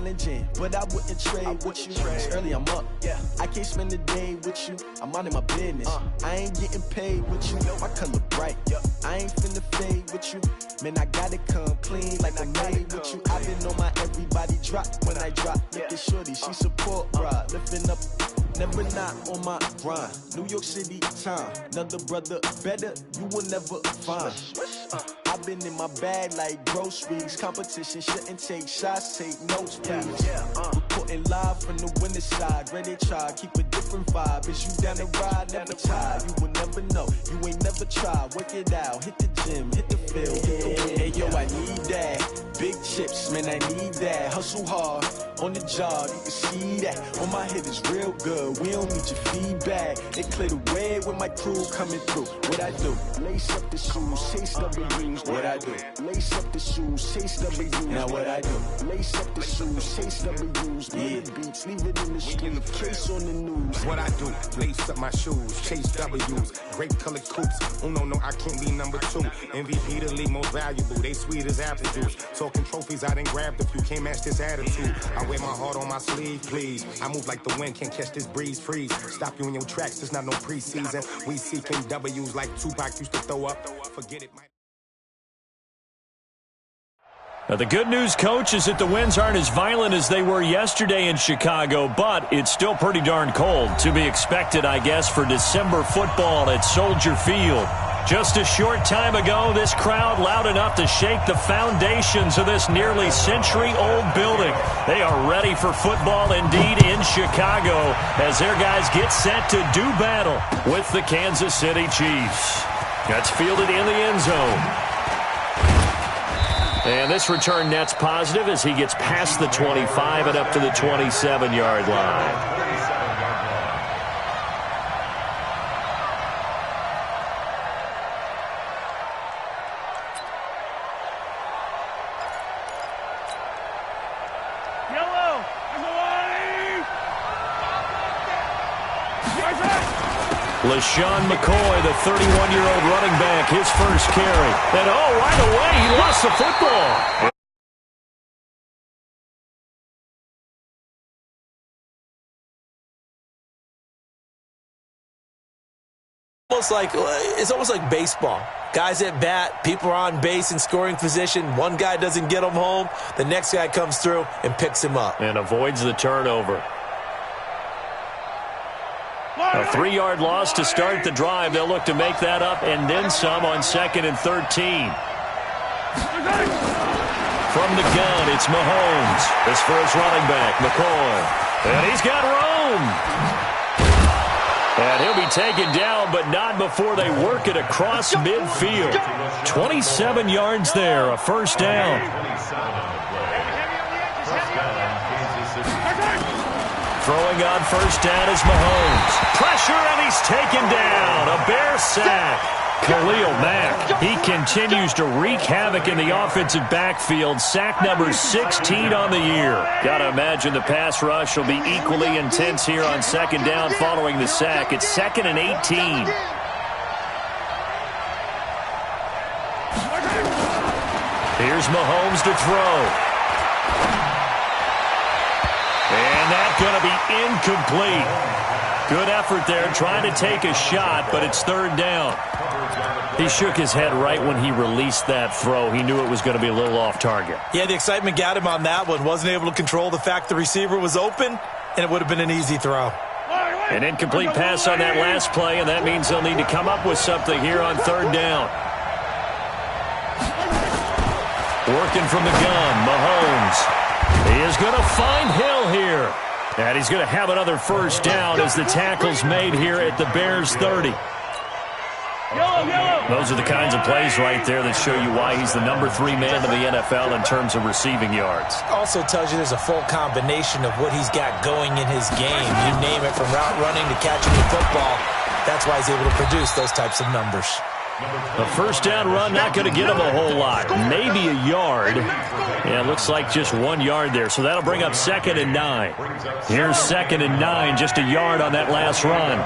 challenging, but I wouldn't trade with you. It's early, I'm up. I can't spend the day with you. I'm out in my business. I ain't getting paid with you. My color bright. I ain't finna fade with you. Man, I gotta come clean like I made with you. I've been on my everybody drop when I drop. Look at shorty, she support, bruh. Lifting up, never not on my grind. New York City time, another brother better, you will never find. I've been in my bag like groceries. Competition shouldn't take shots, take notes, please. Reporting live from the winter side. Ready to try, keep a different vibe. Is you down the ride, never tired. You will never know, you ain't never tried. Work it out, hit the gym, hit the field, hit the wind. Hey yo, I need that. Big chips, man, I need that. Hustle hard, on the job, you can see that. On my head is real good, we don't need your feedback. They clear the way with my crew coming through. What I do? Lace up the shoes, chase W's. What I do? Lace up the shoes, chase W's. Now what I do? Lace up the shoes, chase W's. Yeah, beats, leave it in the street, case on the news. What I do? Lace up my shoes, chase W's. Grape colored coops. Oh no, I can't be number 2. MVP the league most valuable. They sweet as apple juice. Talking trophies, I done grabbed a few. Can't match this attitude. I wear my heart on my sleeve, please. I move like the wind, can't catch this breeze. Freeze. Stop you in your tracks. There's not no preseason. We seeking W's like Tupac used to throw up. Forget it, Mike. Now, the good news, Coach, is that the winds aren't as violent as they were yesterday in Chicago, but it's still pretty darn cold. To be expected, I guess, for December football at Soldier Field. Just a short time ago, this crowd loud enough to shake the foundations of this nearly century-old building. They are ready for football indeed in Chicago as their guys get set to do battle with the Kansas City Chiefs. That's fielded in the end zone. And this return net's positive as he gets past the 25 and up to the 27-yard line. LaShawn McCoy, the 31-year-old running back, his first carry. And, right away, he lost the football. It's almost like baseball. Guys at bat, people are on base in scoring position. One guy doesn't get him home. The next guy comes through and picks him up. And avoids the turnover. A 3-yard loss to start the drive. They'll look to make that up and then some on 2nd and 13. From the gun, it's Mahomes. This for his running back, McCoy. And he's got room. And he'll be taken down, but not before they work it across midfield. 27 yards there, a first down. Throwing on first down is Mahomes. Pressure, and he's taken down. A Bear sack. Khalil Mack, he continues to wreak havoc in the offensive backfield. Sack number 16 on the year. Got to imagine the pass rush will be equally intense here on 2nd down following the sack. It's 2nd and 18. Here's Mahomes to throw. And that's going to be incomplete. Good effort there, trying to take a shot, but it's 3rd down. He shook his head right when he released that throw. He knew it was going to be a little off target. Yeah, the excitement got him on that one. Wasn't able to control the fact the receiver was open, and it would have been an easy throw. An incomplete pass on that last play, and that means they'll need to come up with something here on 3rd down. Working from the gun, Mahomes. He is going to find Hill here. And he's going to have another first down as the tackle's made here at the Bears' 30. Those are the kinds of plays right there that show you why he's the number 3 man in the NFL in terms of receiving yards. Also tells you there's a full combination of what he's got going in his game. You name it, from route running to catching the football. That's why he's able to produce those types of numbers. A first down run, not going to get him a whole lot. Maybe a yard. Yeah, it looks like just 1 yard there. So that'll bring up 2nd and 9. Here's 2nd and 9, just a yard on that last run.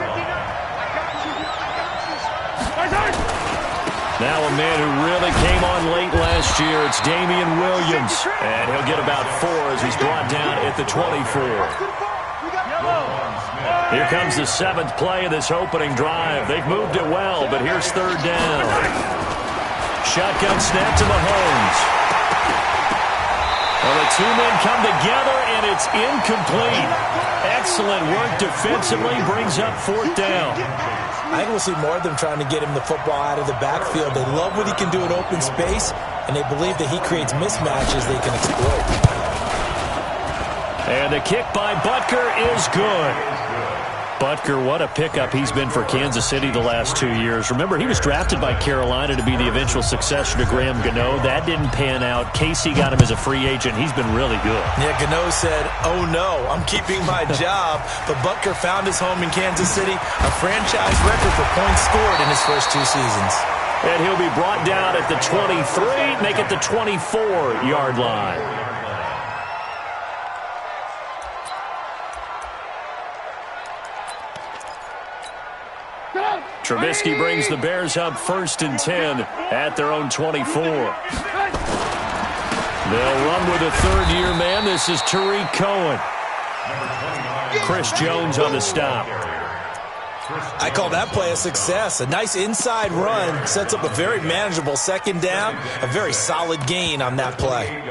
Now a man who really came on late last year, it's Damian Williams. And he'll get about 4 as he's brought down at the 24. Here comes the 7th play of this opening drive. They've moved it well, but here's 3rd down. Shotgun snap to Mahomes. Well, the 2 men come together, and it's incomplete. Excellent work defensively, brings up 4th down. I think we'll see more of them trying to get him the football out of the backfield. They love what he can do in open space, and they believe that he creates mismatches they can exploit. And the kick by Butker is good. Butker, what a pickup he's been for Kansas City the last 2 years. Remember, he was drafted by Carolina to be the eventual successor to Graham Gano. That didn't pan out. Casey got him as a free agent. He's been really good. Yeah, Gano said, oh no, I'm keeping my job. But Butker found his home in Kansas City, a franchise record for points scored in his first 2 seasons. And he'll be brought down at the 23, make it the 24-yard line. Trubisky brings the Bears up 1st and 10 at their own 24. They'll run with a 3rd-year man. This is Tariq Cohen. Chris Jones on the stop. I call that play a success. A nice inside run sets up a very manageable 2nd down. A very solid gain on that play.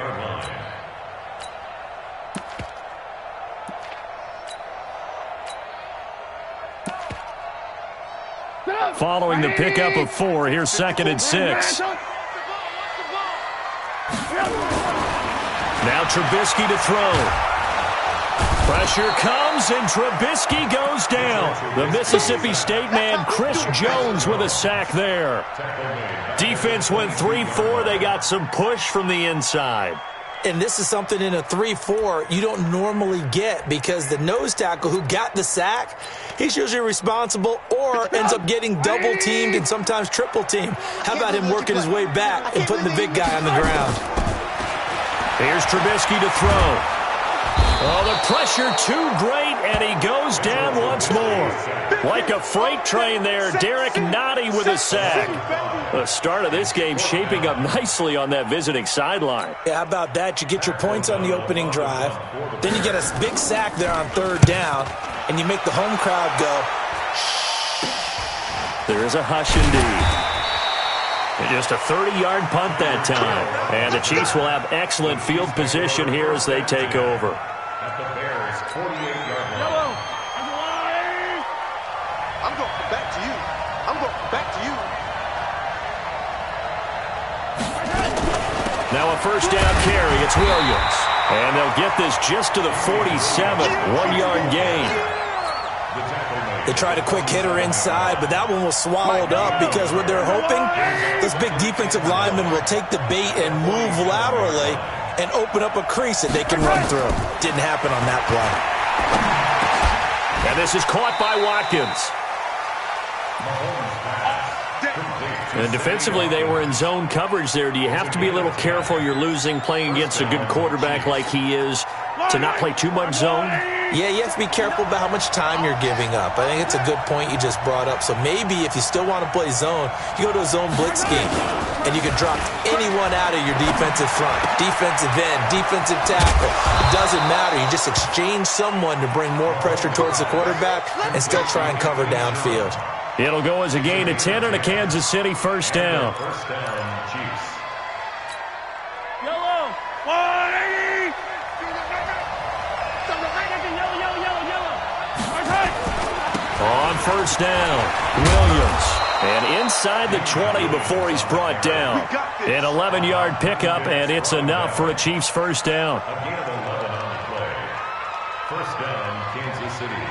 Following the pickup of 4, here's 2nd and 6. Now Trubisky to throw. Pressure comes, and Trubisky goes down. The Mississippi State man, Chris Jones, with a sack there. Defense went 3-4. They got some push from the inside. And this is something in a 3-4 you don't normally get, because the nose tackle who got the sack, he's usually responsible or ends up getting double-teamed and sometimes triple-teamed. How about him working his way back and putting the big guy on the ground? Here's Trubisky to throw. Oh, the pressure too great, and he goes down once more. Like a freight train there, Derek Nottie with a sack. The start of this game shaping up nicely on that visiting sideline. Yeah, how about that? You get your points on the opening drive, then you get a big sack there on 3rd down, and you make the home crowd go, shh. There is a hush indeed. And just a 30-yard punt that time. And the Chiefs will have excellent field position here as they take over. At the Bears' 48-yard line. I'm going back to you. I'm going back to you. Now a 1st down carry. It's Williams. And they'll get this just to the 47. 1-yard gain. They tried a quick hitter inside, but that one was swallowed up because what they're hoping, this big defensive lineman will take the bait and move laterally and open up a crease that they can run through. Didn't happen on that play. And this is caught by Watkins. And defensively, they were in zone coverage there. Do you have to be a little careful? You're losing playing against a good quarterback like he is to not play too much zone? Yeah, you have to be careful about how much time you're giving up. I think it's a good point you just brought up. So maybe if you still want to play zone, you go to a zone blitz scheme, and you can drop anyone out of your defensive front, defensive end, defensive tackle. It doesn't matter. You just exchange someone to bring more pressure towards the quarterback and still try and cover downfield. It'll go as a gain of 10 and a Kansas City 1st down. First down, Chiefs. Yellow! 180! On 1st down, Williams. And inside the 20 before he's brought down. An 11-yard pickup, and it's enough for a Chiefs 1st down. Again, 11 on the play. 1st down, Kansas City.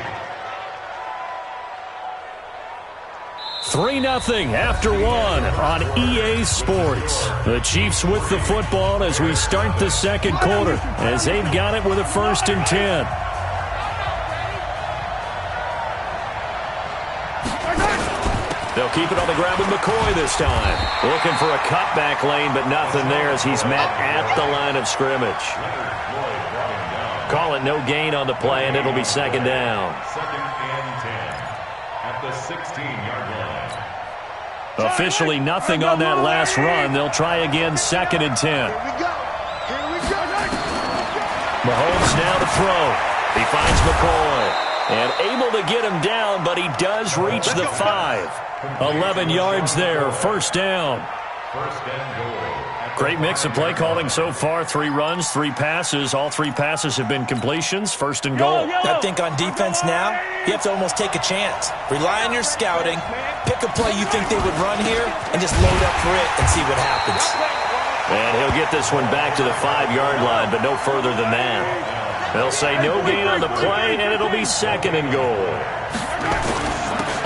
3-0 after 1 on EA Sports. The Chiefs with the football as we start the 2nd quarter, as they've got it with a 1st and 10. They'll keep it on the ground with McCoy this time. Looking for a cutback lane, but nothing there as he's met at the line of scrimmage. Call it no gain on the play, and it'll be 2nd down. 2nd and 10 at the 16-yard line. Officially nothing on that last run. They'll try again, 2nd and 10. Here we go. Mahomes now to throw. He finds McCoy. And able to get him down, but he does reach the 5. 11 yards there, 1st down. First and goal. Great mix of play calling so far. 3 runs, 3 passes. All 3 passes have been completions. 1st and goal. I think on defense now, you have to almost take a chance. Rely on your scouting. Pick a play you think they would run here and just load up for it and see what happens. And he'll get this one back to the 5-yard line, but no further than that. They'll say no gain on the play, and it'll be 2nd and goal.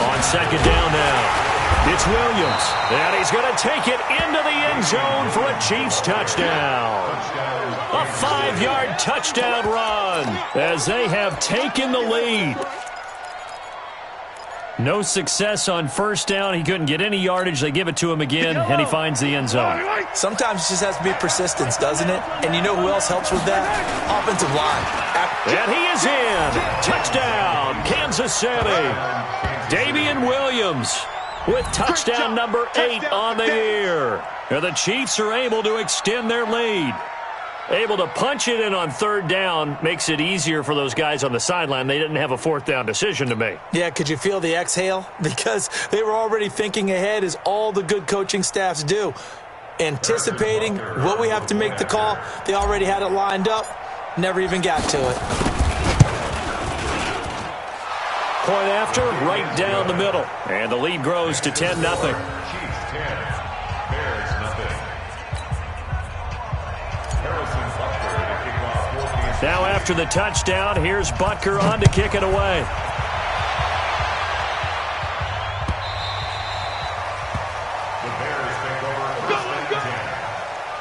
On 2nd down now. It's Williams, and he's going to take it into the end zone for a Chiefs touchdown. A 5-yard touchdown run as they have taken the lead. No success on 1st down. He couldn't get any yardage. They give it to him again, and he finds the end zone. Sometimes it just has to be persistence, doesn't it? And you know who else helps with that? Offensive line. And he is in. Touchdown, Kansas City. Damian Williams with touchdown number 8 on the year. And the Chiefs are able to extend their lead. Able to punch it in on 3rd down makes it easier for those guys on the sideline. They didn't have a 4th down decision to make. Yeah, could you feel the exhale? Because they were already thinking ahead, as all the good coaching staffs do. Anticipating what we have to make the call. They already had it lined up. Never even got to it. Point after, right down the middle. And the lead grows to 10-0. Chiefs 10, Bears nothing. Harrison Butker to kick off 14. Now after the touchdown, here's Butker on to kick it away. The Bears take over 1st and 10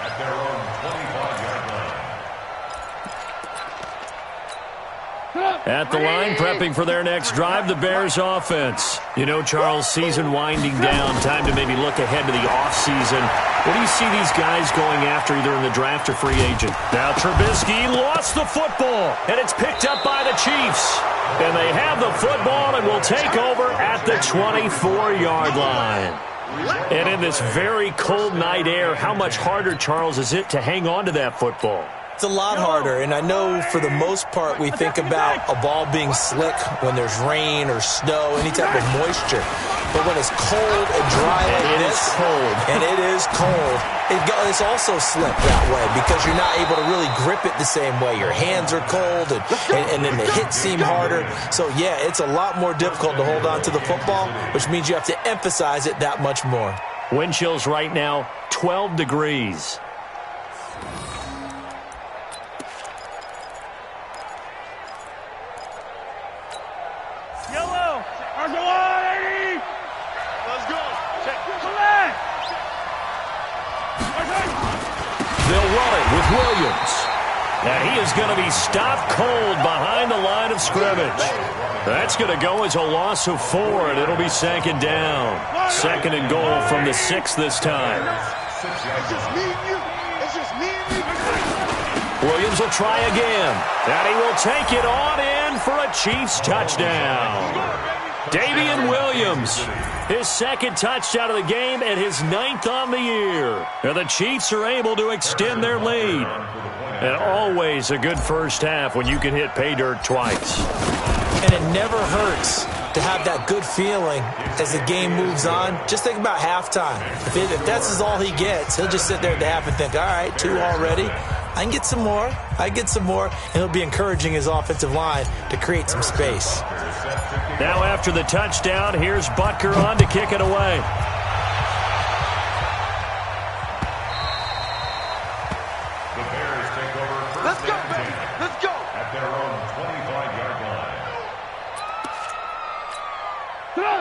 at their own 25-yard line. At the line, prepping for their next drive, the Bears offense. You know, Charles, season winding down, time to maybe look ahead to the offseason. What do you see these guys going after, either in the draft or free agent? Now Trubisky lost the football, and it's picked up by the Chiefs. And they have the football and will take over at the 24-yard line. And in this very cold night air, how much harder, Charles, is it to hang on to that football? It's a lot harder, and I know for the most part we think about a ball being slick when there's rain or snow, any type of moisture. But when it's cold and dry like this, and it is cold, it's also slick that way because you're not able to really grip it the same way. Your hands are cold, and then the hits seem harder. So, yeah, it's a lot more difficult to hold on to the football, which means you have to emphasize it that much more. Wind chills right now, 12 degrees. Yellow. Let's go. They'll run it with Williams. And he is going to be stopped cold behind the line of scrimmage. That's going to go as a loss of 4, and it'll be 2nd down. 2nd and goal from the 6 this time. It's just me and you. It's just me and you. Williams will try again. And he will take it on in for a Chiefs touchdown. Damian Williams, his 2nd touchdown of the game and his 9th on the year. And the Chiefs are able to extend their lead. And always a good first half when you can hit pay dirt twice. And it never hurts to have that good feeling as the game moves on. Just think about halftime. If that's all he gets, he'll just sit there at the half and think, all right, 2 already. I can get some more. And he'll be encouraging his offensive line to create some space. Now after the touchdown, here's Butker on to kick it away. The Bears take over 1st and 10 Let's go. at their own 25-yard line.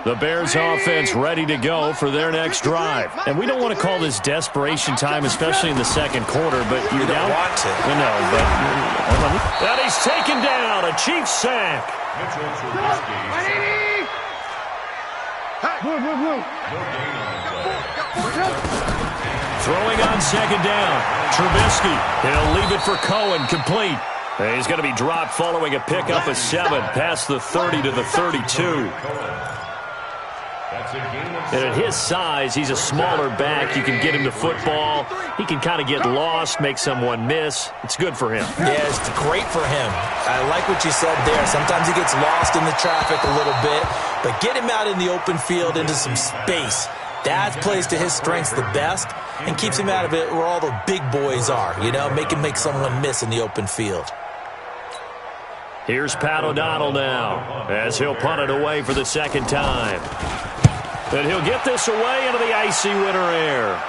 The Bears offense ready to go for their next drive. And we don't want to call this desperation time, especially in the 2nd quarter, but You don't want to. No, but and he's taken down, a Chiefs sack. Mitchell Trubisky. No gain on the play. Throwing on 2nd down. Trubisky, he'll leave it for Cohen, complete. And he's going to be dropped following a pickup of 7 past the 30 to the 32. And at his size, he's a smaller back. You can get him to football. He can kind of get lost, make someone miss. It's good for him. Yeah, it's great for him. I like what you said there. Sometimes he gets lost in the traffic a little bit, but get him out in the open field into some space. That plays to his strengths the best and keeps him out of it where all the big boys are, you know, make him make someone miss in the open field. Here's Pat O'Donnell now as he'll punt it away for the second time. And he'll get this away into the icy winter air.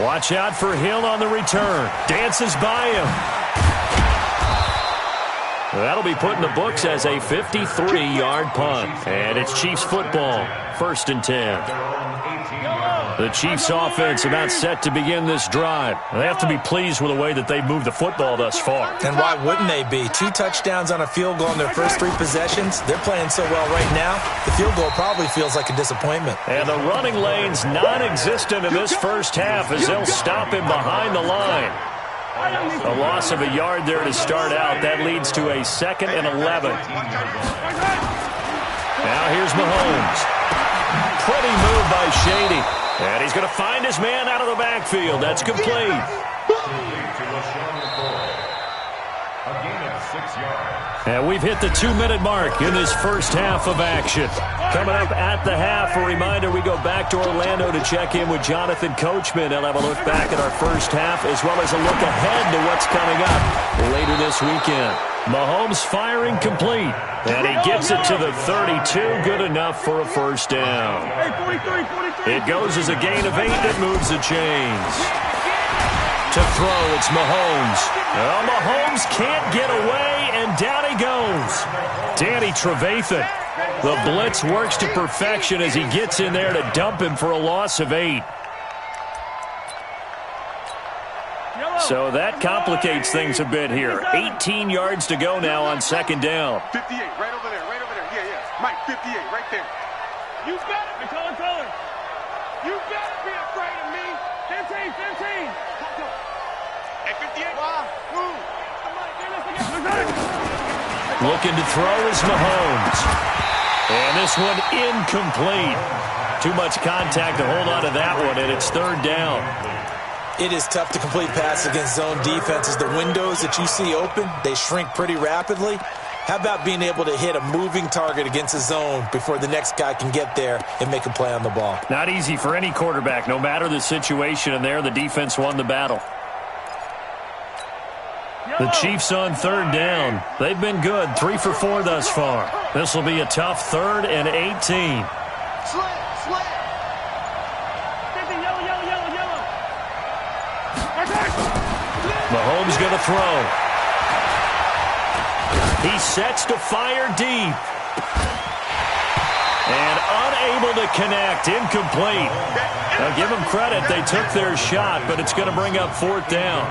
Watch out for Hill on the return. Dances by him. That'll be put in the books as a 53-yard punt. And it's Chiefs football, 1st and 10. The Chiefs offense about set to begin this drive. They have to be pleased with the way that they've moved the football thus far. And why wouldn't they be? 2 touchdowns on a field goal in their first 3 possessions. They're playing so well right now, the field goal probably feels like a disappointment. And the running lane's non-existent in this first half as they'll stop him behind the line. A loss of a yard there to start out. That leads to a 2nd and 11. Now here's Mahomes. Pretty move by Shady. And he's going to find his man out of the backfield. That's complete. And we've hit the 2-minute mark in this first half of action. Coming up at the half, a reminder, we go back to Orlando to check in with Jonathan Coachman. He'll have a look back at our first half as well as a look ahead to what's coming up later this weekend. Mahomes firing complete. And he gets it to the 32. Good enough for a first down. It goes as a gain of 8 that moves the chains. To throw, it's Mahomes. Well, Mahomes can't get away, and down he goes. Danny Trevathan. The blitz works to perfection as he gets in there to dump him for a loss of 8. So that complicates things a bit here. 18 yards to go now on 2nd down. 58, right over there, right over there. Yeah. Mike, 58, right there. You got it, McCullough. You got to be afraid of me. 15. At 58. Looking to throw is Mahomes. And this one incomplete. Too much contact to hold on to that one, and it's 3rd down. It is tough to complete passes against zone defenses. The windows that you see open, they shrink pretty rapidly. How about being able to hit a moving target against a zone before the next guy can get there and make a play on the ball? Not easy for any quarterback, no matter the situation, and there the defense won the battle. The Chiefs on 3rd down. They've been good, 3 for 4 thus far. This will be a tough 3rd and 18. Mahomes going to throw. He sets to fire deep. And unable to connect. Incomplete. Now give them credit. They took their shot, but it's going to bring up 4th down.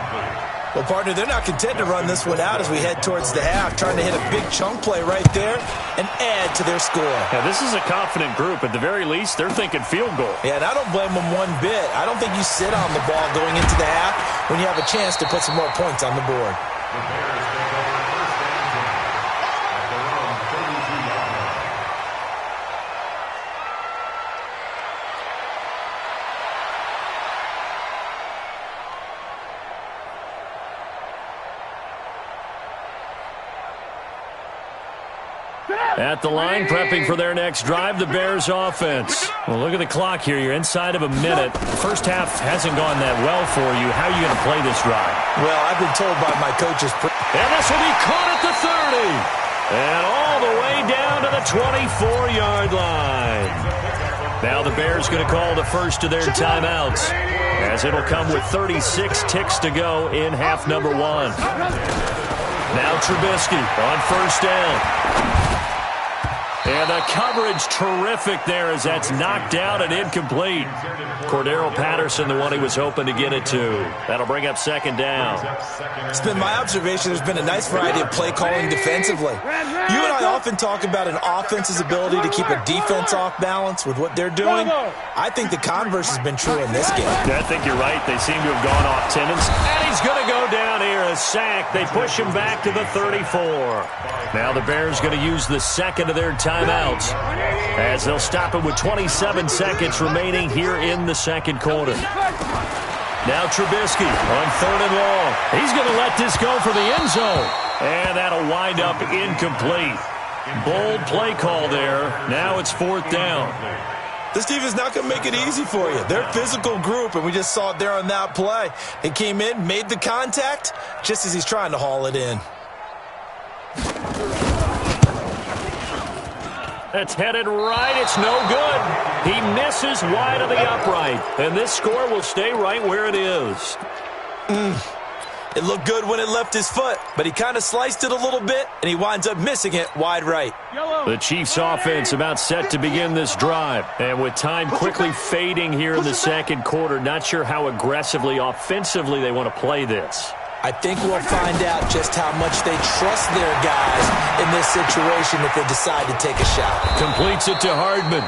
Well, partner, they're not content to run this one out as we head towards the half, trying to hit a big chunk play right there and add to their score. Yeah, this is a confident group. At the very least, they're thinking field goal. Yeah, and I don't blame them one bit. I don't think you sit on the ball going into the half when you have a chance to put some more points on the board. The Bears take over 1st and 10 at their own 32-yard line. At the line, prepping for their next drive, the Bears offense. Well, look at the clock here. You're inside of a minute. The first half hasn't gone that well for you. How are you going to play this drive? Well, I've been told by my coaches. And this will be caught at the 30. And all the way down to the 24-yard line. Now the Bears going to call the first of their timeouts, as it'll come with 36 ticks to go in half number 1. Now Trubisky on 1st down. And the coverage terrific there as that's knocked down and incomplete. Cordero Patterson, the one he was hoping to get it to. That'll bring up 2nd down. It's been my observation there's been a nice variety of play calling defensively. You and I often talk about an offense's ability to keep a defense off balance with what they're doing. I think the converse has been true in this game. Yeah, I think you're right. They seem to have gone off tendons. And he's going to go down here. A sack. They push him back to the 34. Now the Bears going to use the second of their timeouts as they'll stop it with 27 seconds remaining here in the second quarter. Now Trubisky on 3rd and long. He's going to let this go for the end zone. And that'll wind up incomplete. Bold play call there. Now it's 4th down. This defense is not going to make it easy for you. They're a physical group, and we just saw it there on that play. He came in, made the contact, just as he's trying to haul it in. It's headed right. It's no good. He misses wide of the upright. And this score will stay right where it is. It looked good when it left his foot, but he kind of sliced it a little bit, and he winds up missing it wide right. The Chiefs offense about set to begin this drive. And with time quickly fading here in the second quarter, not sure how aggressively, offensively they want to play this. I think we'll find out just how much they trust their guys in this situation if they decide to take a shot. Completes it to Hardman.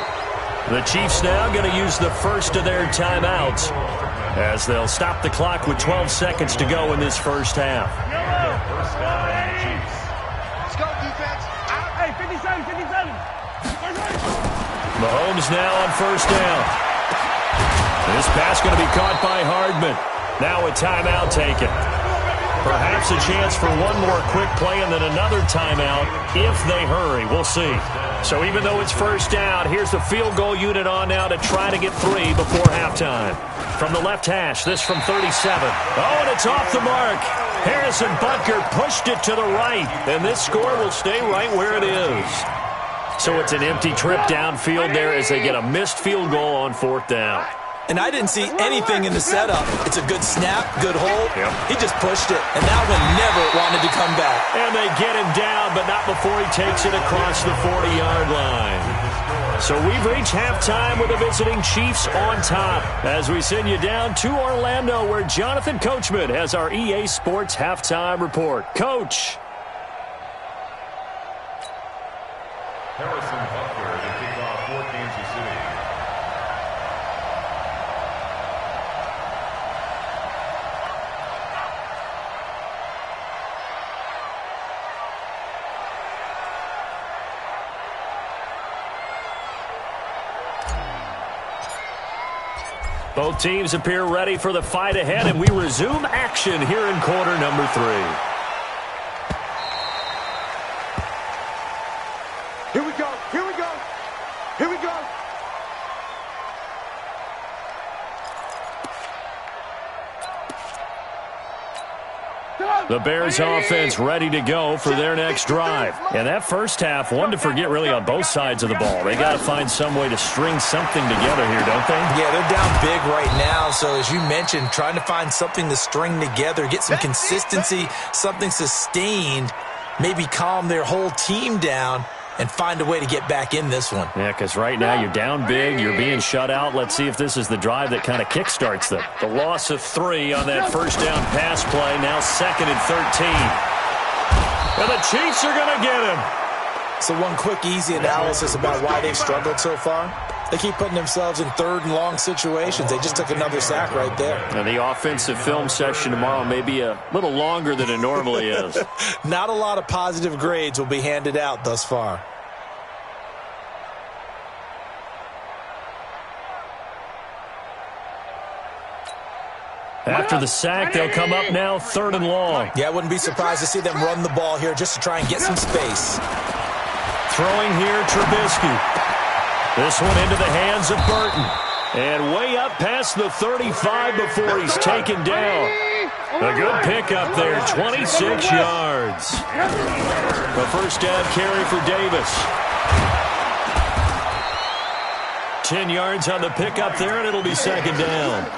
The Chiefs now going to use the first of their timeouts as they'll stop the clock with 12 seconds to go in this first half. First down, Chiefs. Let's go, defense. Hey, 57. Mahomes now on first down. This pass going to be caught by Hardman. Now a timeout taken. Perhaps a chance for one more quick play and then another timeout if they hurry. We'll see. So even though it's first down, here's the field goal unit on now to try to get 3 before halftime. From the left hash, this from 37. Oh, and it's off the mark. Harrison Butker pushed it to the right, and this score will stay right where it is. So it's an empty trip downfield there as they get a missed field goal on 4th down. And I didn't see anything in the setup. It's a good snap, good hold. Yep. He just pushed it, and that one never wanted to come back. And they get him down, but not before he takes it across the 40-yard line. So we've reached halftime with the visiting Chiefs on top as we send you down to Orlando where Jonathan Coachman has our EA Sports Halftime Report. Coach. Harrison Butker to kick off for Kansas City. Both teams appear ready for the fight ahead, and we resume action here in quarter number 3. Here we go. The Bears offense ready to go for their next drive. And that first half, one to forget really on both sides of the ball. They got to find some way to string something together here, don't they? Yeah, they're down big right now. So as you mentioned, trying to find something to string together, get some consistency, something sustained, maybe calm their whole team down and find a way to get back in this one. Yeah, because right now you're down big, you're being shut out. Let's see if this is the drive that kind of kickstarts them. The loss of 3 on that first down pass play, now 2nd and 13. And the Chiefs are going to get him. So one quick, easy analysis about why they've struggled so far. They keep putting themselves in 3rd and long situations. They just took another sack right there. And the offensive film session tomorrow may be a little longer than it normally is. Not a lot of positive grades will be handed out thus far. After the sack, they'll come up now 3rd and long. Yeah, I wouldn't be surprised to see them run the ball here just to try and get some space. Throwing here, Trubisky. This one into the hands of Burton. And way up past the 35 before he's taken down. A good pickup there, 26 yards. The first down carry for Davis. 10 yards on the pickup there, and it'll be 2nd down.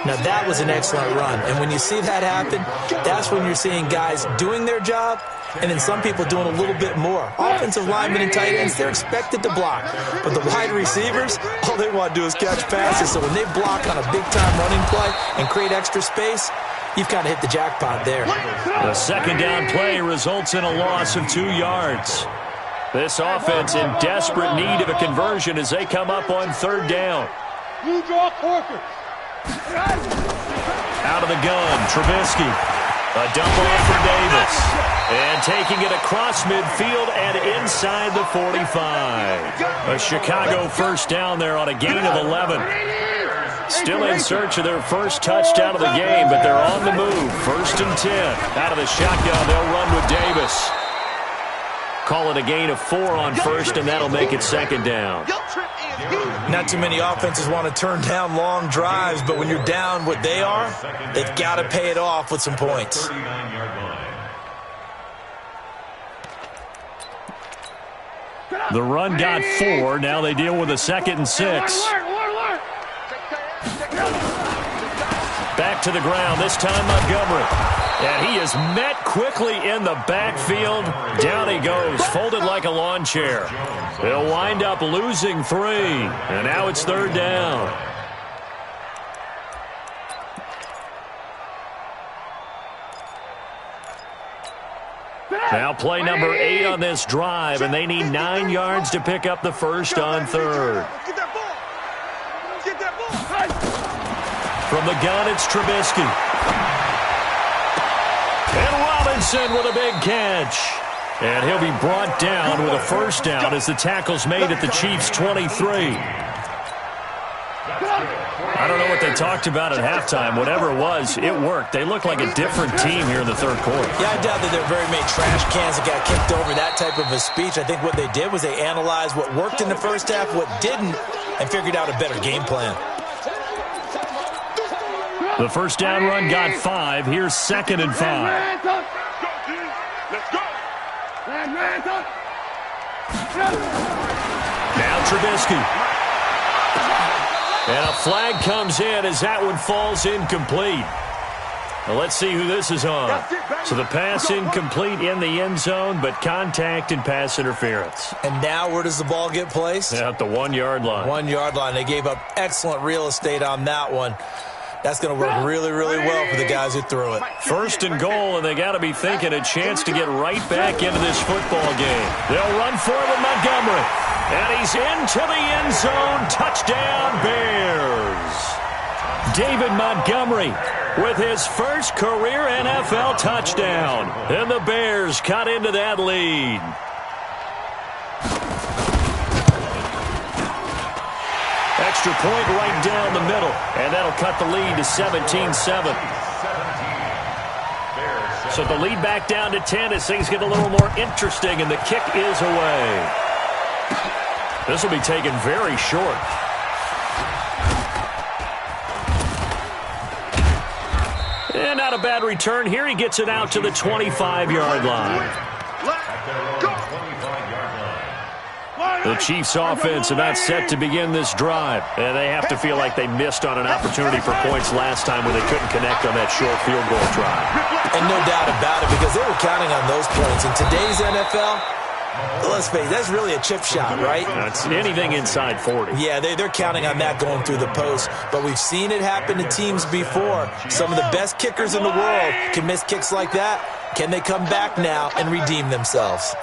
Now, that was an excellent run. And when you see that happen, that's when you're seeing guys doing their job and then some people doing a little bit more. Offensive linemen and tight ends, they're expected to block. But the wide receivers, all they want to do is catch passes. So when they block on a big-time running play and create extra space, you've kind of hit the jackpot there. The 2nd down play results in a loss of 2 yards. This offense in desperate need of a conversion as they come up on third down. You draw Corker. Out of the gun, Trubisky. A dump off for Davis. And taking it across midfield and inside the 45. A Chicago first down there on a gain of 11. Still in search of their first touchdown of the game, but they're on the move. 1st and 10. Out of the shotgun, they'll run with Davis. Call it a gain of 4 on first, and that'll make it second down. Not too many offenses want to turn down long drives, but when you're down what they are, they've got to pay it off with some points. The run got 4. Now they deal with a 2nd and 6. Back to the ground, this time Montgomery. And he is met quickly in the backfield. Down he goes, folded like a lawn chair. They'll wind up losing 3. And now it's third down. Now play number 8 on this drive, and they need 9 yards to pick up the first on third. Get that ball. Get that ball. From the gun, it's Trubisky. And Robinson with a big catch. And he'll be brought down with a first down as the tackle's made at the Chiefs' 23. I don't know what they talked about at halftime. Whatever it was, it worked. They look like a different team here in the third quarter. Yeah, I doubt that there are very many trash cans that got kicked over that type of a speech. I think what they did was they analyzed what worked in the first half, what didn't, and figured out a better game plan. The first down run got 5. Here's 2nd and 5. Let's go. Now Trubisky. And a flag comes in as that one falls incomplete. Well, let's see who this is on. So the pass incomplete in the end zone, but contact and pass interference. And now where does the ball get placed? At the 1-yard line. 1-yard line. They gave up excellent real estate on that one. That's going to work really, really well for the guys who threw it. 1st and goal, and they got to be thinking a chance to get right back into this football game. They'll run for it with Montgomery. And he's into the end zone. Touchdown, Bears. David Montgomery with his first career NFL touchdown. And the Bears cut into that lead. Extra point right down the middle. And that'll cut the lead to 17-7. So the lead back down to 10 as things get a little more interesting, and the kick is away. This will be taken very short. And not a bad return here. He gets it out to the 25-yard line. The Chiefs offense about set to begin this drive. And they have to feel like they missed on an opportunity for points last time when they couldn't connect on that short field goal drive. And no doubt about it, because they were counting on those points. In today's NFL, let's face it, that's really a chip shot, right? That's anything inside 40. Yeah, they're counting on that going through the post. But we've seen it happen to teams before. Some of the best kickers in the world can miss kicks like that. Can they come back now and redeem themselves?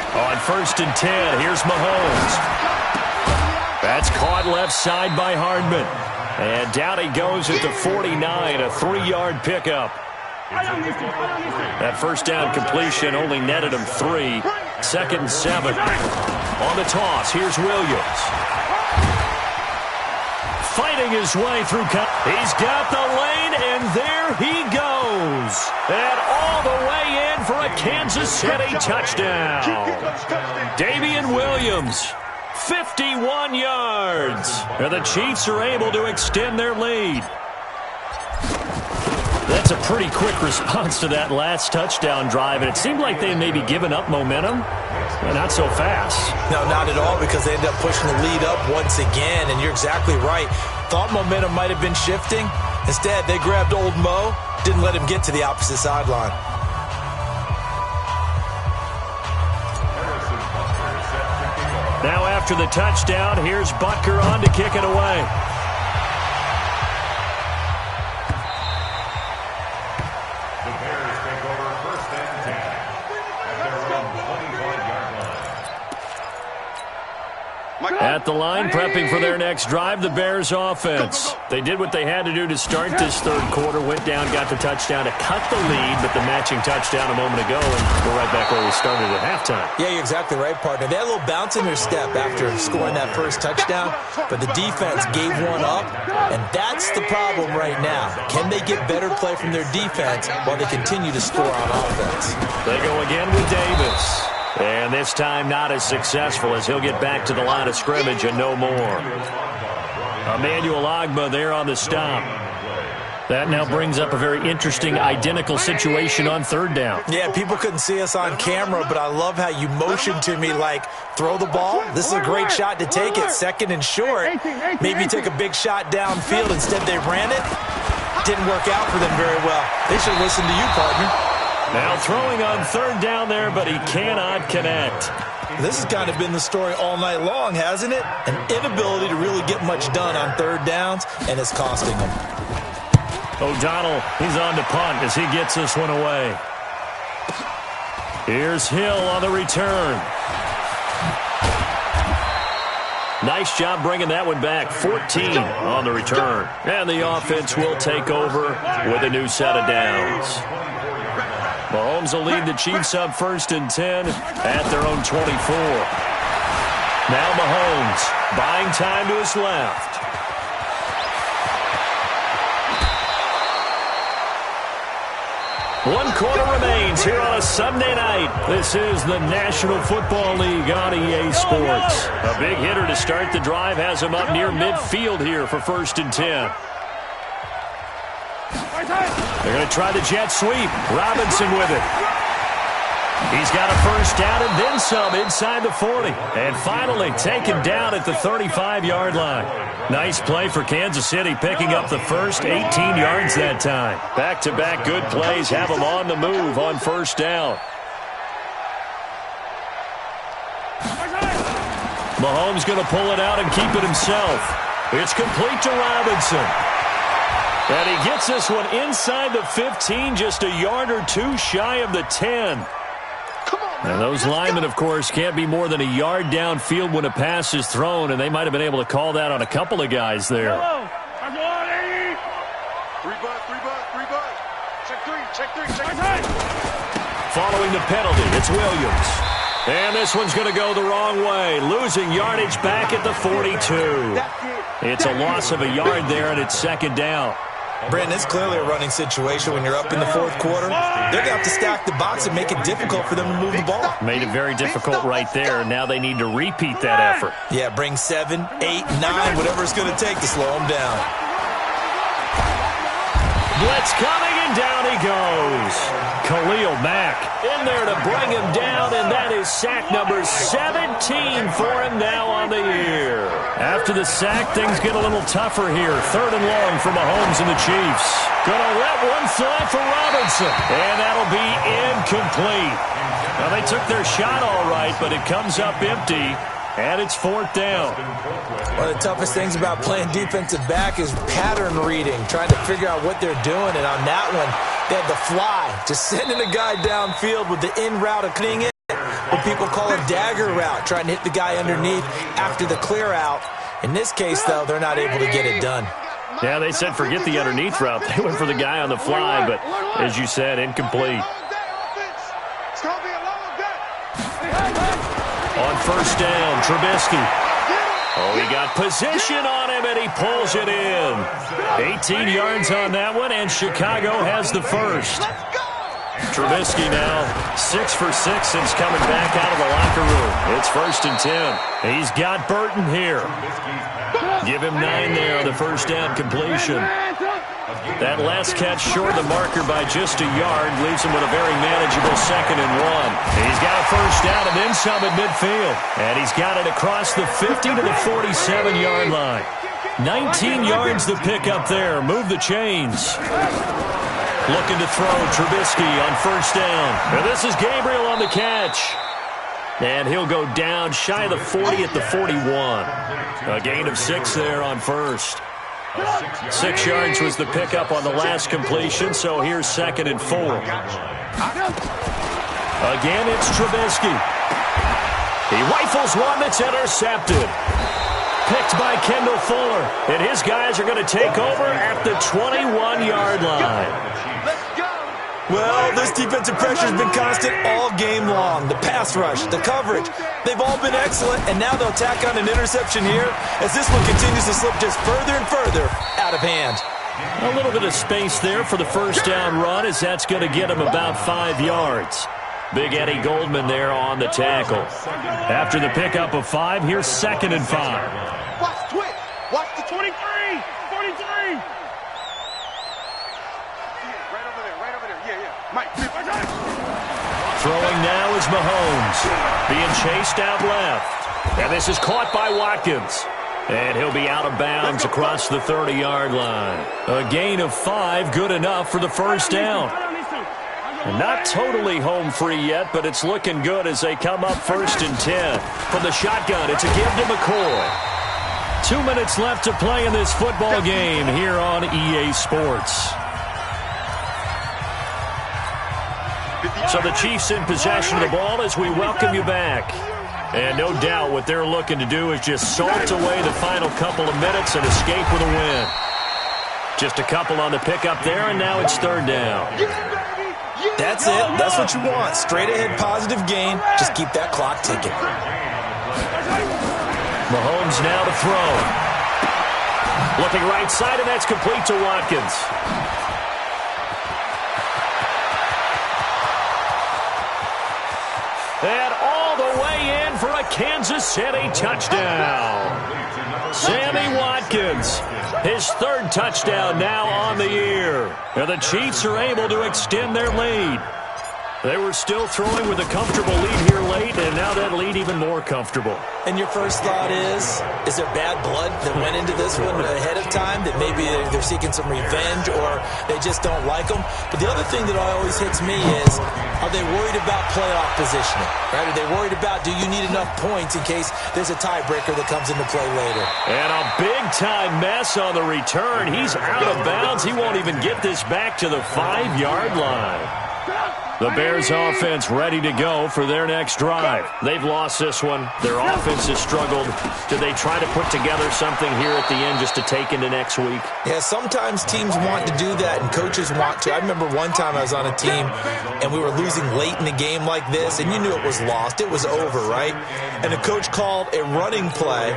On 1st and 10, here's Mahomes. That's caught left side by Hardman. And down he goes at the 49, a 3-yard pickup. That first down completion only netted him 3. 2nd and 7. On the toss, here's Williams. Fighting his way through. He's got the lane, and there he goes. And all the way in for a Kansas City touchdown. Damian Williams, 51 yards. And the Chiefs are able to extend their lead. That's a pretty quick response to that last touchdown drive, and it seemed like they maybe given up momentum. Well, not so fast. No, not at all, because they ended up pushing the lead up once again, and you're exactly right. Thought momentum might have been shifting. Instead, they grabbed old Mo, didn't let him get to the opposite sideline. Now after the touchdown, here's Butker on to kick it away. at the line, prepping for their next drive, the Bears offense. They did what they had to do to start this third quarter, went down, got the touchdown to cut the lead, but the matching touchdown a moment ago, and we're right back where we started at halftime. Yeah, you're exactly right, partner. They had a little bounce in their step after scoring that first touchdown, but the defense gave one up, and that's the problem right now. Can they get better play from their defense while they continue to score on offense? They go again with Davis. And this time not as successful as he'll get back to the line of scrimmage and no more. Emmanuel Ogbah there on the stop. That now brings up a very interesting identical situation on third down. Yeah, people couldn't see us on camera, but I love how you motioned to me like, throw the ball. This is a great shot to take it, second and short. Maybe take a big shot downfield. Instead, they ran it. Didn't work out for them very well. They should listen to you, partner. Now throwing on third down there, but he cannot connect. This has kind of been the story all night long, hasn't it? An inability to really get much done on third downs, and it's costing them. O'Donnell, he's on to punt as he gets this one away. Here's Hill on the return. Nice job bringing that one back. 14 on the return. And the offense will take over with a new set of downs. Mahomes will lead the Chiefs up 1st and 10 at their own 24. Now Mahomes buying time to his left. One quarter remains here on a Sunday night. This is the National Football League on EA Sports. A big hitter to start the drive has him up near midfield here for 1st and 10. They're going to try the jet sweep. Robinson with it. He's got a first down and then some inside the 40. And finally taken down at the 35-yard line. Nice play for Kansas City, picking up the first 18 yards that time. Back-to-back good plays have them on the move on first down. Mahomes going to pull it out and keep it himself. It's complete to Robinson. And he gets this one inside the 15, just a yard or two shy of the 10. And those linemen, of course, can't be more than a yard downfield when a pass is thrown, and they might have been able to call that on a couple of guys there. Following the penalty, it's Williams. And this one's going to go the wrong way, losing yardage back at the 42. It's a loss of a yard there, and it's second down. Brandon, it's clearly a running situation when you're up in the fourth quarter. They're going to have to stack the box and make it difficult for them to move the ball. Made it very difficult right there. Now they need to repeat that effort. Yeah, bring 7, 8, 9, whatever it's going to take to slow them down. Blitz coming, and down he goes. Khalil Mack in there to bring him down, and that is sack number 17 for him now on the year. After the sack, things get a little tougher here. 3rd and long for Mahomes and the Chiefs. Gonna let one fly for Robinson, and that'll be incomplete. Now, they took their shot all right, but it comes up empty. And it's 4th down. One of the toughest things about playing defensive back is pattern reading, trying to figure out what they're doing. And on that one, they had the fly, just sending a guy downfield with the in route of cutting it, what people call a dagger route, trying to hit the guy underneath after the clear out. In this case, though, they're not able to get it done. Yeah, they said forget the underneath route. They went for the guy on the fly, but as you said, incomplete. On first down, Trubisky. Oh, he got position on him, and he pulls it in. 18 yards on that one, and Chicago has the first. Trubisky now 6 for 6 since coming back out of the locker room. It's 1st and 10. He's got Burton here. Give him 9 there on the first down completion. That last catch short of the marker by just a yard leaves him with a very manageable 2nd and 1. He's got a first down and then some at midfield. And he's got it across the 50 to the 47-yard line. 19 yards to pick up there. Move the chains. Looking to throw Trubisky on first down. And this is Gabriel on the catch. And he'll go down shy of the 40 at the 41. A gain of 6 there on first. 6 yards was the pickup on the last completion, so here's 2nd and 4. Again, it's Trubisky. He rifles one that's intercepted. picked by Kendall Fuller. And his guys are going to take over at the 21-yard line. Well, this defensive pressure has been constant all game long. The pass rush, the coverage, they've all been excellent, and now they'll tack on an interception here as this one continues to slip just further and further out of hand. A little bit of space there for the first down run as that's going to get him about 5 yards. Big Eddie Goldman there on the tackle. After the pickup of 5, here's 2nd and 5. Watch the twitch. Watch the 23, 43. Right over there. Yeah. Mike, Throwing now is Mahomes. Being chased out left. And this is caught by Watkins. And he'll be out of bounds across the 30-yard line. A gain of 5, good enough for the first down. Not totally home free yet, but it's looking good as they come up 1st and 10. From the shotgun, it's a give to McCoy. 2 minutes left to play in this football game here on EA Sports. So the Chiefs in possession of the ball as we welcome you back. And no doubt what they're looking to do is just salt away the final couple of minutes and escape with a win. Just a couple on the pickup there, and now it's 3rd down. That's it. That's what you want. Straight ahead positive gain. Just keep that clock ticking. Mahomes now to throw. Looking right side, and that's complete to Watkins. And all the way in for a Kansas City touchdown. Sammy Watkins, his 3rd touchdown now on the year. And the Chiefs are able to extend their lead. They were still throwing with a comfortable lead here late, and now that lead even more comfortable. And your first thought is there bad blood that went into this one ahead of time, that maybe they're seeking some revenge or they just don't like them? But the other thing that always hits me is, are they worried about playoff positioning? Right? Are they worried about, do you need enough points in case there's a tiebreaker that comes into play later? And a big-time mess on the return. He's out of bounds. He won't even get this back to the 5-yard line. The Bears offense ready to go for their next drive. They've lost this one. Their offense has struggled. Do they try to put together something here at the end just to take into next week? Yeah, sometimes teams want to do that and coaches want to. I remember one time I was on a team and we were losing late in a game like this, and you knew it was lost. It was over, right? And the coach called a running play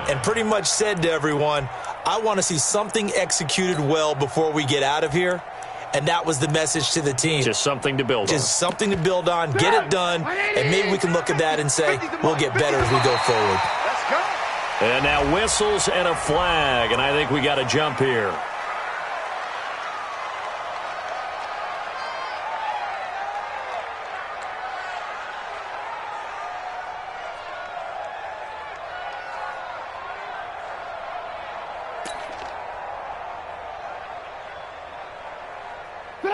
and pretty much said to everyone, I want to see something executed well before we get out of here. And that was the message to the team. Just something to build on. Just something to build on, get it done, and maybe we can look at that and say, we'll get better as we go forward. And now whistles and a flag, and I think we got to jump here.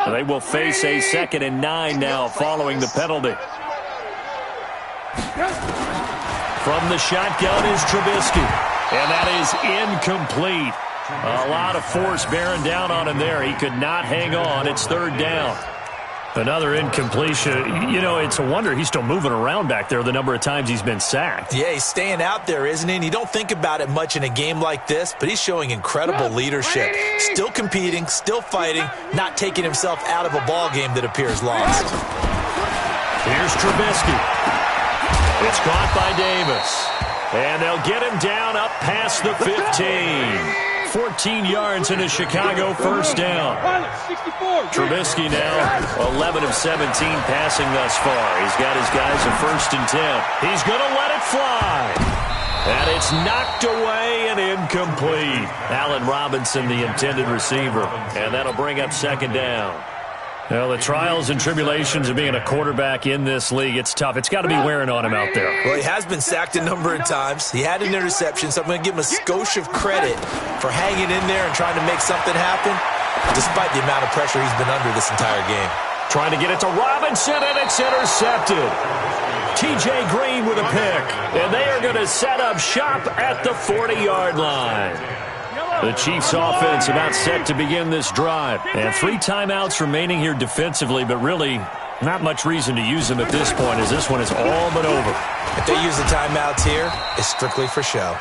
They will face a 2nd and 9 now following the penalty. From the shotgun is Trubisky. And that is incomplete. A lot of force bearing down on him there. He could not hang on. It's 3rd down. Another incompletion. You know, it's a wonder he's still moving around back there the number of times he's been sacked. Yeah, he's staying out there, isn't he? And you don't think about it much in a game like this, but he's showing incredible leadership. Still competing, still fighting, not taking himself out of a ball game that appears lost. Here's Trubisky. It's caught by Davis. And they'll get him down up past the 15. 14 yards in a Chicago first down. Trubisky now 11 of 17 passing thus far. He's got his guys a 1st and 10. He's going to let it fly. And it's knocked away and incomplete. Allen Robinson, the intended receiver. And that'll bring up 2nd down. Well, the trials and tribulations of being a quarterback in this league, it's tough. It's got to be wearing on him out there. Well, he has been sacked a number of times. He had an interception, so I'm going to give him a skosh of credit for hanging in there and trying to make something happen, despite the amount of pressure he's been under this entire game. Trying to get it to Robinson, and it's intercepted. T.J. Green with a pick, and they are going to set up shop at the 40-yard line. The Chiefs offense about set to begin this drive. And 3 timeouts remaining here defensively, but really not much reason to use them at this point as this one is all but over. If they use the timeouts here, it's strictly for show.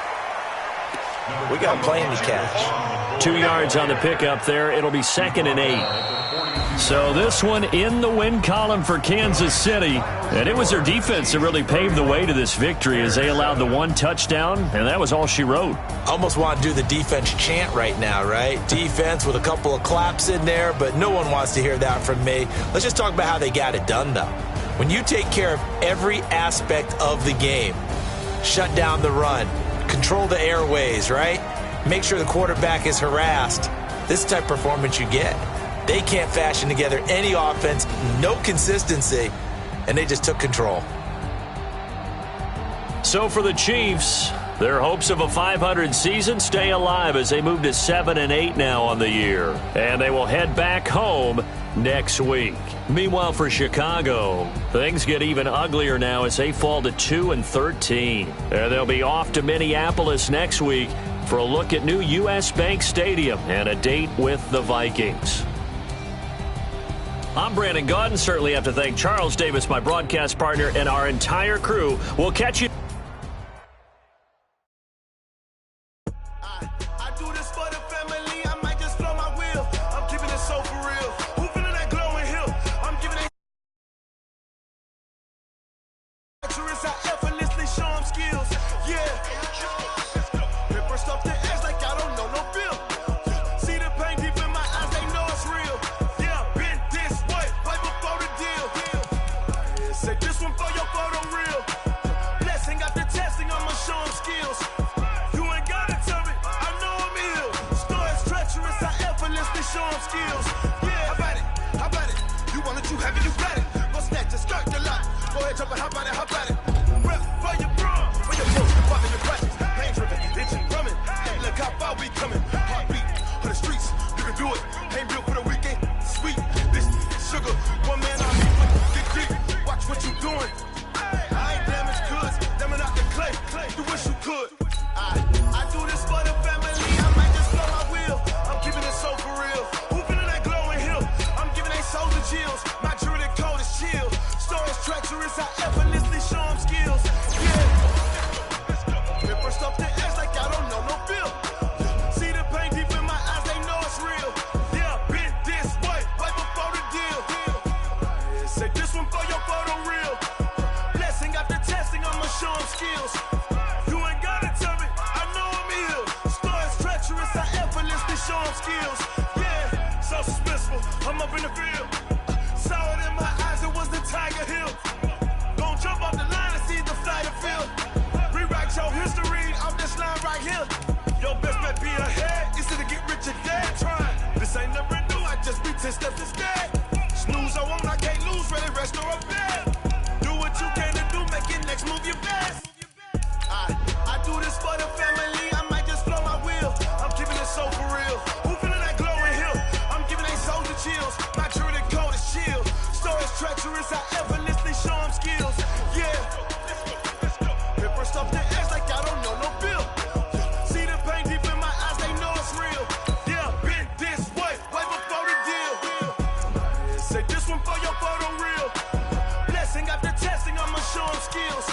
We got a plane to catch. 2 yards on the pickup there. It'll be 2nd and 8. So this one in the win column for Kansas City. And it was their defense that really paved the way to this victory as they allowed the 1 touchdown, and that was all she wrote. Almost want to do the defense chant right now, right? Defense with a couple of claps in there, but no one wants to hear that from me. Let's just talk about how they got it done, though. When you take care of every aspect of the game, shut down the run, control the airways, right? Make sure the quarterback is harassed. This is the type of performance you get. They can't fashion together any offense, no consistency, and they just took control. So for the Chiefs, their hopes of a 500 season stay alive as they move to 7 and 8 now on the year. And they will head back home next week. Meanwhile, for Chicago, things get even uglier now as they fall to 2 and 13. And they'll be off to Minneapolis next week for a look at new U.S. Bank Stadium and a date with the Vikings. I'm Brandon Gaudin. Certainly have to thank Charles Davis, my broadcast partner, and our entire crew. We'll catch you. I do this for the family. I might just blow my wheel. I'm keeping it so for real. Who feeling that glowing hill? I'm giving it. I effortlessly show them skills. Yeah. Paper stuff to edge like I don't know no bill. See the pain deep in my eyes, they know it's real. Yeah, been this way, right before the deal. Say this one for your photo real. Blessing got the testing, I'ma show them skills. You ain't gotta tell me, I know I'm ill. Stories treacherous, I effortlessly show them skills. Yeah, how about it? How about it? You want it, you have it, you got it. Go snatch it, skirt the lot. Go ahead, jump it, how about it? How about it? Rep for your bro, for your bro, popping your practice. Pain driven, itching, drumming. Hey, look how far we coming. Heartbeat for the streets, you can do it. Ain't built for the weekend. Sweet, this sugar. One man on me, get deep. Watch what you doing. I ain't damaged goods, them and out the clay. You wish you could. I do this for the family. I might just blow my wheel. I'm keeping it so for real. Who feeling that glowing hill? I'm giving they souls the chills. My jewelry code is chill. Stories treacherous, I effortlessly show them skills. Yeah. Paper stuff to edge like I don't know no bill. See the pain deep in my eyes, they know it's real. Yeah, been this way, right before the deal. Say this one for your photo real. Blessing after testing, I'ma show them skills. You ain't gotta tell me, I know I'm ill. Stories treacherous, I effortlessly show them skills. Yeah, so suspenseful, I'm up in the field. Saw it in my eyes, it was the Tiger Hill. Gon' jump off the line and see the flight of field. Rewrite your history off this line right here. Your best bet be ahead, instead of get rich or dead trying. This ain't never new, I just be 10 steps instead. Snooze, I won't, I can't lose, ready, rest or a bed. Do what you can to do, make your next move your best. I do this for the family, I might just blow my wheel. I'm keeping it so for real. Who feeling that glowing hill? I'm giving they souls the chills. My jewelry code is chill. Stories treacherous, I effortlessly show them skills. Yeah. Paper stuff to edge like I don't know no bill. See the pain deep in my eyes, they know it's real. Yeah, been this way, right before the deal. Say this one for your photo real. Blessing after testing, I'ma show them skills.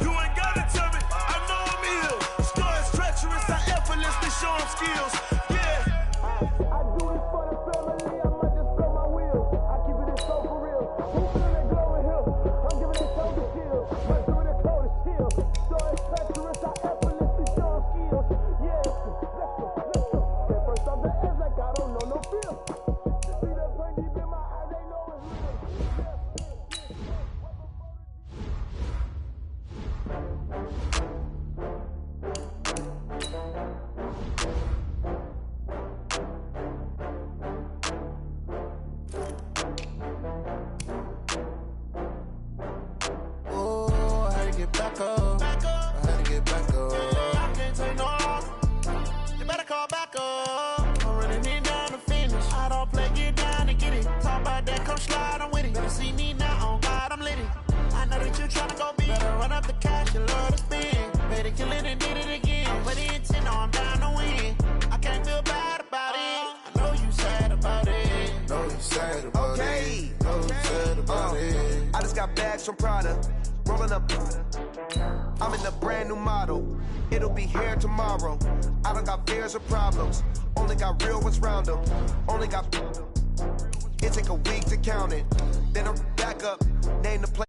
You ain't gotta tell me, I know I'm ill. Stories treacherous, I effortlessly show them skills. Yeah. I do this for the family, I might just blow my wheel. I keep it so for real. Who feeling that glowing hill? I'm giving it so the chill. My jewelry code is chill. Stories treacherous, I effortlessly show them skills. Yeah. Let's go. Paper stuff the edge like I don't know no feel. See that pain deep in my eyes, they know it's real. Oh, I had to get back up. I had to get back up. I can't take no loss. You better call back up. I'm running it down to finish. I don't play, get down to get it. Talk about that, come slide, I'm with it. Better see me now, on God, I'm lit it. I know that you tryna go big. Better run up the cash, you love to spend. Better kill it and did it again. Put the intent, I'm down to win. I can't feel bad about it. I know you sad about it. Know you sad about it. Know you sad about it. I just got bags from Prada. Rolling up. I'm in a brand new model. It'll be here tomorrow. I don't got fears or problems. Only got real ones round them. Only got. It take a week to count it. Then I'm back up. Name the play.